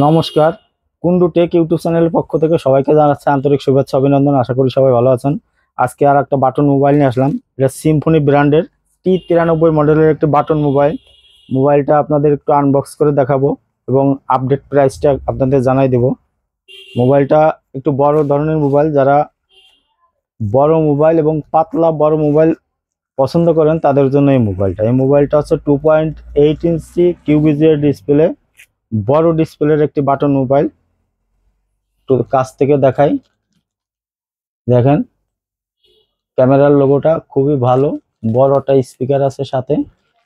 নমস্কার। Kundu take YouTube চ্যানেলের পক্ষ থেকে সবাইকে জানাচ্ছি আন্তরিক শুভেচ্ছা অভিনন্দন। আশা করি সবাই ভালো আছেন। আজকে আর একটা বাটন মোবাইল নিয়ে আসলাম। এটা সিম্ফনি ব্র্যান্ডের T93 মডেলের একটি বাটন মোবাইল। মোবাইলটা আপনাদের একটু আনবক্স করে দেখাবো এবং আপডেট প্রাইসটা আপনাদের জানাই দেব। মোবাইলটা একটু বড় ধরনের মোবাইল, যারা বড় মোবাইল এবং পাতলা বড় মোবাইল পছন্দ করেন তাদের জন্য এই মোবাইলটা হচ্ছে 2.8 ইঞ্চি কিউবিজিএর ডিসপ্লে, বড় ডিসপ্লের একটি বাটন মোবাইল। তো কাছ থেকে দেখাই, দেখেন ক্যামেরার লোগোটা খুবই ভালো, বড়টা স্পিকার আছে সাথে।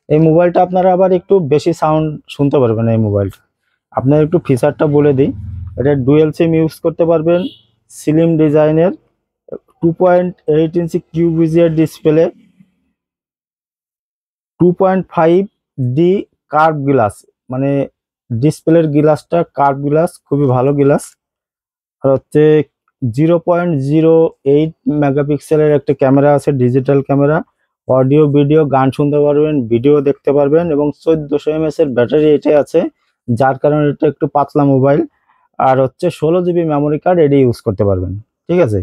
এই মোবাইলটা আপনারা আবার একটু বেশি সাউন্ড শুনতে পারবেন। এই মোবাইলটা আপনার একটু ফিচারটা বলে দিই। এটা ডুয়েল সিম ইউজ করতে পারবেন, স্লিম ডিজাইনের 2.8 ইঞ্চি কিউবিজিএর ডিসপ্লে, 2.5D কার্ভ গ্লাস, মানে ডিসপ্লের গ্লাসটা কার্ভ গ্লাস, খুবই ভালো গ্লাস। আর হচ্ছে 0.08 মেগাপিক্সেলের একটা ক্যামেরা আছে, ডিজিটাল ক্যামেরা। অডিও ভিডিও গান শুনতে পারবেন, ভিডিও দেখতে পারবেন এবং 1400 mAh এর ব্যাটারি এটাই আছে, যার কারণে এটা একটু পাতলা মোবাইল। আর হচ্ছে 16 GB মেমোরি কার্ড এটি ইউজ করতে পারবেন। ঠিক আছে,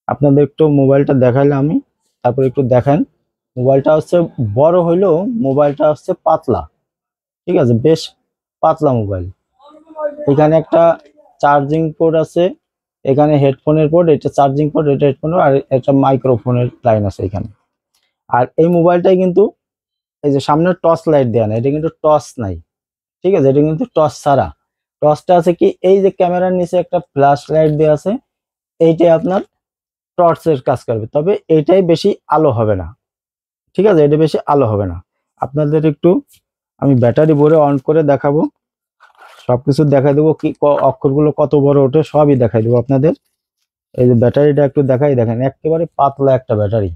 আপনাদের একটু মোবাইলটা দেখাইলে আমি, তারপর একটু দেখেন। মোবাইলটা হচ্ছে বড় হইলেও মোবাইলটা হচ্ছে পাতলা। ঠিক আছে, বেশ পাতলা মোবাইল। এখানে একটা চার্জিং পোর্ট আছে, এখানে হেডফোনের পোর্ট, এটা চার্জিং পোর্ট, এটা হেডফোনের, আর একটা মাইক্রোফোনের লাইন আছে এখানে। আর এই মোবাইলটাই কিন্তু এই যে সামনে টর্চ লাইট দেওয়া না, এটা কিন্তু টর্চ নাই। ঠিক আছে, এটা কিন্তু টর্চ ছাড়া। টর্চটা আছে কি, এই যে ক্যামেরার নিচে একটা ফ্ল্যাশ লাইট দেওয়া আছে, এইটাই আপনার টর্চের কাজ করবে, তবে এইটাই বেশি আলো হবে না। ঠিক আছে, এটা বেশি আলো হবে না। আপনাদের একটু আমি ব্যাটারি ভরে অন করে দেখাবো, সবকিছু দেখাই দেবো, কি অক্ষরগুলো কত বড় ওঠে সবই দেখাই দেবো আপনাদের। এই যে ব্যাটারিটা একটু দেখাই, দেখেন একেবারে পাতলা একটা ব্যাটারি,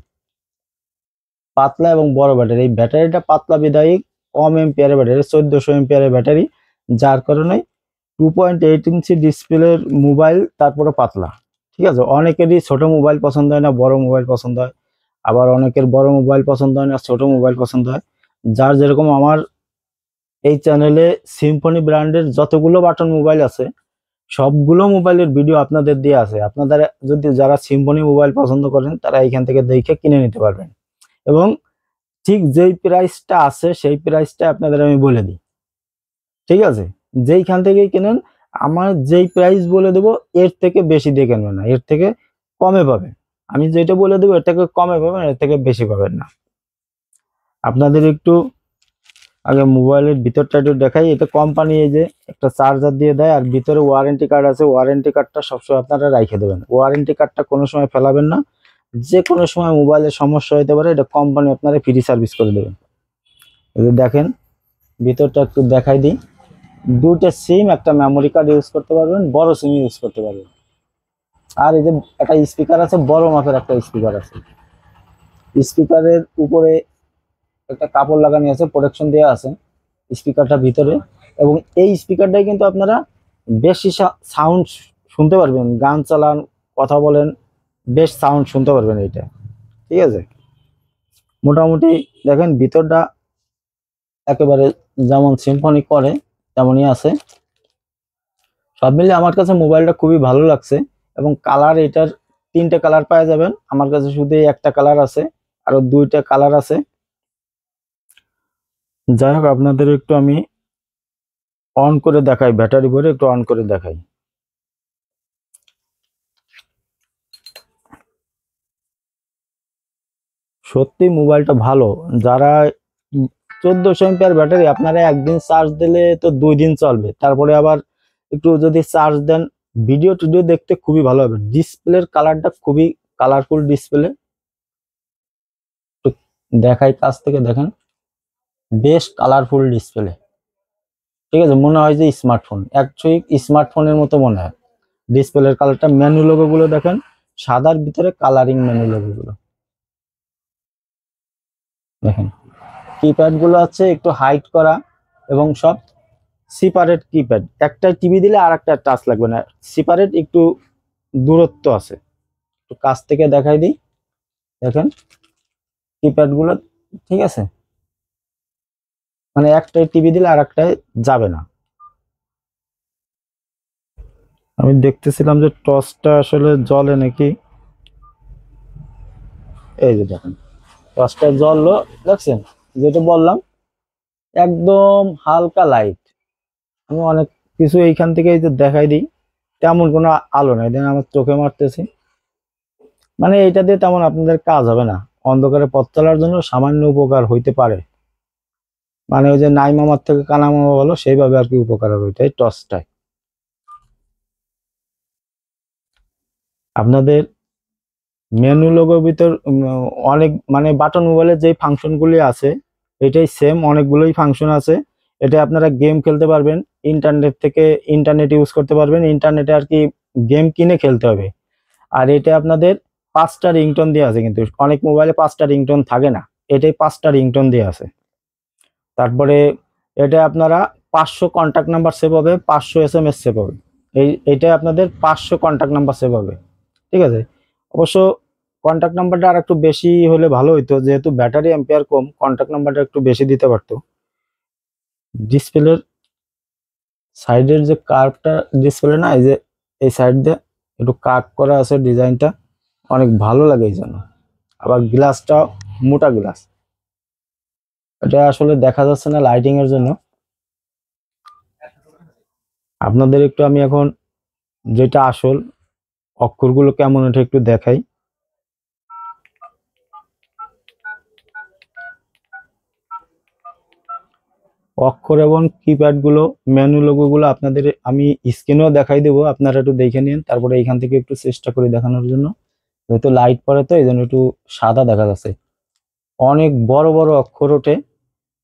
পাতলা এবং বড় ব্যাটারি। এই ব্যাটারিটা পাতলা বিদায়ী, কম এম্পিয়ারের ব্যাটারি, 1400 এম্পিয়ারের ব্যাটারি, যার কারণে 2.8 ইঞ্চি ডিসপ্লের মোবাইল, তারপরে পাতলা। ঠিক আছে, অনেকেরই ছোট মোবাইল পছন্দ হয় না, বড় মোবাইল পছন্দ হয়। আবার অনেকের বড় মোবাইল পছন্দ হয় না, ছোট মোবাইল পছন্দ হয়। যার যেরকম, আমার এই চ্যানেলে সিম্ফনি ব্র্যান্ডের যতগুলো বাটন মোবাইল আছে সবগুলো মোবাইলের ভিডিও আপনাদের দিয়ে আছে। আপনাদের যদি যারা সিম্ফনি মোবাইল পছন্দ করেন তারা এখান থেকে দেখে কিনে নিতে পারবেন। এবং ঠিক যেই প্রাইসটা আছে সেই প্রাইসটা আপনাদের আমি বলে দিই। ঠিক আছে, যেইখান থেকেই কেনেন, আমার যেই প্রাইস বলে দেবো এর থেকে বেশি দিয়ে কিনবেন না, এর থেকে কমে পাবেন। আমি যেটা বলে দেবো এর থেকে কমে পাবেন, এর থেকে বেশি পাবেন না। আপনাদের একটু আগে মোবাইলের ভিতরটা একটু দেখাই। এটা কোম্পানি এই যে একটা চার্জার দিয়ে দেয়, আর ভিতরে ওয়ারেন্টি কার্ড আছে। ওয়ারেন্টি কার্ডটা সবসময় আপনারা রাখে দেবেন, ওয়ারেন্টি কার্ডটা কোনো সময় ফেলাবেন না। যে কোনো সময় মোবাইলের সমস্যা হতে পারে, এটা কোম্পানি আপনারা ফ্রি সার্ভিস করে দেবেন। এই যে দেখেন, ভিতরটা একটু দেখাই দিই। দুটো সিম, একটা মেমোরি কার্ড ইউজ করতে পারবেন, বড় সিম ইউজ করতে পারবেন। আর এই যে একটা স্পিকার আছে, বড় মাপের একটা স্পিকার আছে। স্পিকারের উপরে একটা কাপড় লাগানো আছে, প্রোটেকশন দেওয়া আছে স্পিকারটা ভিতরে। এবং এই স্পিকারটাই কিন্তু আপনারা বেশি সাউন্ড শুনতে পারবেন, গান চালান, কথা বলেন, বেশ সাউন্ড শুনতে পারবেন এইটা। ঠিক আছে, মোটামুটি দেখেন ভিতরটা একেবারে যেমন সিম্ফনি করে তেমনই আছে। সব মিলে আমার কাছে মোবাইলটা খুবই ভালো লাগছে। এবং কালার, এটার 3টে কালার পাওয়া যাবেন। আমার কাছে শুধু একটা কালার আছে, আরো 2টা কালার আছে। যাই হোক, আপনাদের একটু আমি অন করে দেখাই, ব্যাটারি ভরে একটু অন করে দেখাই। সত্যি মোবাইলটা ভালো। যারা 1400 এম্পিয়ার ব্যাটারি, আপনারা একদিন চার্জ দিলে তো 2 দিন চলবে। তারপরে আবার একটু যদি চার্জ দেন, ভিডিও টিডিও দেখতে খুবই ভালো হবে। ডিসপ্লের কালারটা খুবই কালারফুল ডিসপ্লে। দেখাই কাছ থেকে, দেখেন বেশ কালারফুল ডিসপ্লে। ঠিক আছে, মনে হয় যে স্মার্টফোন, অ্যাকচুয়ালি স্মার্টফোনের মতো মনে হয় ডিসপ্লের কালারটা। মেনু লোগো গুলো দেখেন, সাদার ভিতরে কালারিং মেনু লোগো গুলো দেখেন। কিপ্যাড গুলো আছে একটু হাইট করা, এবং সব সেপারেট কিপ্যাড। একটা টিভি দিলে আর একটা টাচ লাগবে না, সেপারেট, একটু দূরত্ব আছে। একটু কাছ থেকে দেখাই দিই, দেখেন কিপ্যাড গুলো। ঠিক আছে, মানে একটা টিভি দিলে আর একটায় যাবে না। আমি দেখতেছিলাম যে টর্চটা আসলে জ্বলে নাকি। এই যে দেখেন টর্চটা জ্বললো, দেখছেন যেটা বললাম একদম হালকা লাইট। আমি অনেক কিছু এইখান থেকে এই যে দেখাই দিই, তেমন কোনো আলো নাই, দেন আমার চোখে মারতেছি, মানে এইটা দিয়ে তেমন আপনাদের কাজ হবে না। অন্ধকারে পথ চলার জন্য সামান্য উপকার হইতে পারে, মানে ওই যে নাই মামার থেকে কানা মামা বলো সেইভাবে আর কি উপকার হবে ওইটাই টর্চটাই। আপনাদের মেনু লোগোর ভিতর অনেক মানে বাটন মোবাইলের যে ফাংশনগুলি আছে এটাই সেম, অনেকগুলোই ফাংশন আছে। এটা আপনারা গেম খেলতে পারবেন, ইন্টারনেট থেকে ইন্টারনেট ইউজ করতে পারবেন, ইন্টারনেটে আর কি গেম কিনে খেলতে হবে। আর এটা আপনাদের 5টা রিংটোন দেওয়া আছে, কিন্তু অনেক মোবাইলে 5টা রিংটোন থাকে না, এটাই 5টা রিংটোন দেওয়া আছে। তারপরে এটা আপনারা 500 কন্ট্যাক্ট নাম্বার সেভ হবে, 500 SMS সেভ হবে। এইটা আপনাদের 500 কন্ট্যাক্ট নাম্বার সেভ হবে, ঠিক আছে। অবশ্য কন্ট্যাক্ট নাম্বারটা আর একটু বেশি হলে ভালো হইতো, যেহেতু ব্যাটারি অ্যাম্পিয়ার কম, কন্ট্যাক্ট নাম্বারটা একটু বেশি দিতে পারতো। ডিসপ্লের সাইডের যে কার্ভটা ডিসপ্লে না, এই যে এই সাইড দিয়ে একটু কাট করা আছে ডিজাইনটা, অনেক ভালো লাগে এই জন্য। আবার গ্লাসটা মোটা গ্লাস, এটা আসলে দেখা যাচ্ছে না লাইটিং এর জন্য। আপনাদের একটু আমি এখন যেটা আসল অক্ষরগুলো কেমন এটা একটু দেখাই। অক্ষর এবং কিপ্যাড গুলো মেনু লোগো গুলো আপনাদের আমি স্ক্রিনেও দেখাই দেবো, আপনারা একটু দেখে নিন। তারপরে এখান থেকে একটু চেষ্টা করি দেখানোর জন্য, যেহেতু লাইট পড়ে তো এই জন্য একটু সাদা দেখা যাচ্ছে। অনেক বড় বড় অক্ষর ওঠে,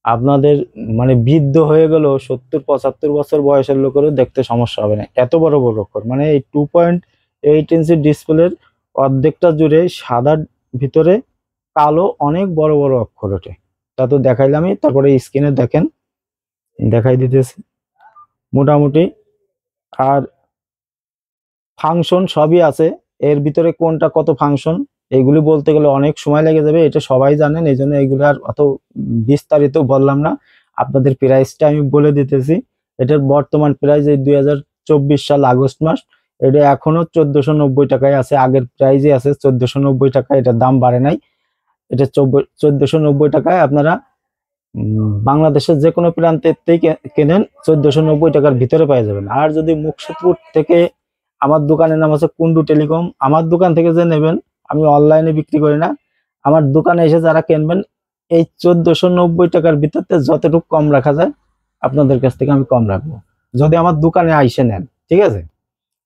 আপনাদের মানে বৃদ্ধ হয়ে গেল 70-75 বছর বয়সের লোকেরও দেখতে সমস্যা হবে না, এত বড় বড় অক্ষর। মানে এই 2.8 ইঞ্চি ডিসপ্লের অর্ধেকটা জুড়ে সাদার ভিতরে কালো অনেক বড় বড় অক্ষর ওঠে। তা তো দেখাইলামই, তারপরে স্ক্রিনে দেখেন দেখাই দিতেছি মোটামুটি। আর ফাংশন সবই আছে, এর ভিতরে কোনটা কত ফাংশন এগুলি বলতে গেলে অনেক সময় লেগে যাবে, এটা সবাই জানেন, এই জন্য এগুলো আর অত বিস্তারিত বললাম না। আপনাদের প্রাইসটা আমি বলে দিতেছি। এটার বর্তমান প্রাইস এই 2024 সাল আগস্ট মাস, এটা এখনো 1490 টাকায় আছে, আগের প্রাইজে আছে 1490 টাকা, এটার দাম বাড়ে নাই। এটা 1490 টাকায় আপনারা বাংলাদেশের যে কোনো প্রান্তেই কেনেন 1490 টাকার ভিতরে পেয়ে যাবেন। আর যদি মুকসুদপুর থেকে, আমার দোকানের নাম আছে কুন্ডু টেলিকম, আমার দোকান থেকে যে নেবেন, আমি অনলাইনে বিক্রি করি না, আমার দোকানে এসে যারা কিনবেন এই 1490 টাকার ভিতরে যতটুকু কম রাখা যায় আপনাদের কাছ থেকে আমি কম রাখবো, যদি আমার দোকানে আইসে নেন, ঠিক আছে।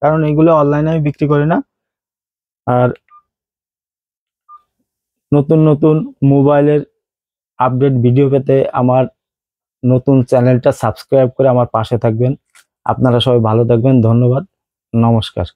কারণ এগুলো অনলাইনে আমি বিক্রি করি না। আর নতুন নতুন মোবাইলের আপডেট ভিডিও পেতে আমার নতুন চ্যানেলটা সাবস্ক্রাইব করে আমার পাশে থাকবেন। আপনারা সবাই ভালো থাকবেন, ধন্যবাদ, নমস্কার।